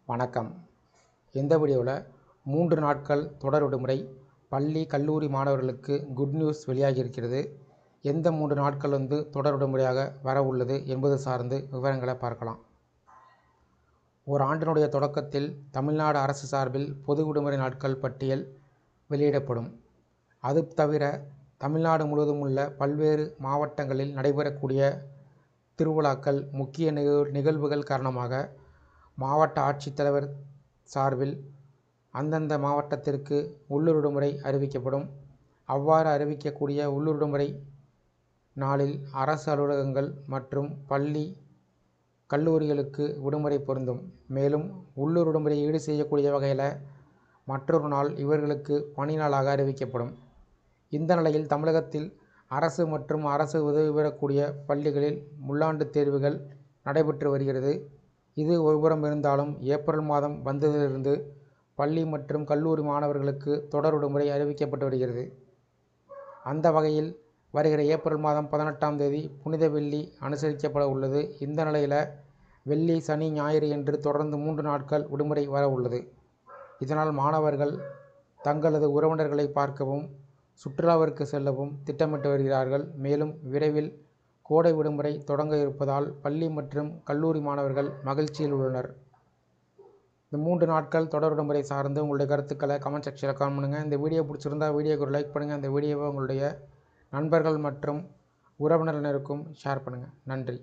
வணக்கம். இந்த வீடியோவில் 3 நாட்கள் தொடர் விடுமுறை பள்ளி கல்லூரி மாணவர்களுக்கு குட் நியூஸ் வெளியாகி இருக்கிறது. எந்த 3 நாட்கள் தொடர் விடுமுறையாக வர உள்ளது என்பது சார்ந்து விவரங்களை பார்க்கலாம். ஒரு ஆண்டினுடைய தொடக்கத்தில் தமிழ்நாடு அரசு சார்பில் பொது விடுமுறை நாட்கள் பட்டியல் வெளியிடப்படும். அது தவிர தமிழ்நாடு முழுவதும் உள்ள பல்வேறு மாவட்டங்களில் நடைபெறக்கூடிய திருவிழாக்கள், முக்கிய நிகழ்வுகள் காரணமாக மாவட்ட ஆட்சித்தலைவர் சார்பில் அந்தந்த மாவட்டத்திற்கு உள்ளூர் விடுமுறை அறிவிக்கப்படும். அவ்வாறு அறிவிக்கக்கூடிய உள்ளூர் விடுமுறை நாளில் அரசு அலுவலகங்கள் மற்றும் பள்ளி கல்லூரிகளுக்கு விடுமுறை பொருந்தும். மேலும் உள்ளூர் விடுமுறை ஈடு செய்யக்கூடிய வகையில் மற்றொரு நாள் இவர்களுக்கு பணி நாளாக அறிவிக்கப்படும். இந்த நிலையில் தமிழகத்தில் அரசு மற்றும் அரசு உதவி பெறக்கூடிய பள்ளிகளில் முள்ளாண்டு தேர்வுகள் நடைபெற்று வருகிறது. இது ஒருபுறம் இருந்தாலும் ஏப்ரல் மாதம் வந்ததிலிருந்து பள்ளி மற்றும் கல்லூரி மாணவர்களுக்கு தொடர் விடுமுறை அறிவிக்கப்பட்டு வருகிறது. அந்த வகையில் வருகிற ஏப்ரல் மாதம் 18ஆம் தேதி புனித வெள்ளி அனுசரிக்கப்பட உள்ளது. இந்த நிலையில் வெள்ளி, சனி, ஞாயிறு என்று தொடர்ந்து 3 நாட்கள் விடுமுறை வர உள்ளது. இதனால் மாணவர்கள் தங்களது உறவினர்களை பார்க்கவும், சுற்றுலாவிற்கு செல்லவும் திட்டமிட்டு வருகிறார்கள். மேலும் விரைவில் கோடை விடுமுறை தொடங்க இருப்பதால் பள்ளி மற்றும் கல்லூரி மாணவர்கள் மகிழ்ச்சியில் உள்ளனர். இந்த 3 நாட்கள் தொடர் விடுமுறை சார்ந்து உங்களுடைய கருத்துக்களை கமெண்ட் செக்ஷனில் கமெண்ட் பண்ணுங்கள். இந்த வீடியோ பிடிச்சிருந்தா வீடியோக்கு ஒரு லைக் பண்ணுங்கள். இந்த வீடியோவை உங்களுடைய நண்பர்கள் மற்றும் உறவினர்களுக்கும் ஷேர் பண்ணுங்கள். நன்றி.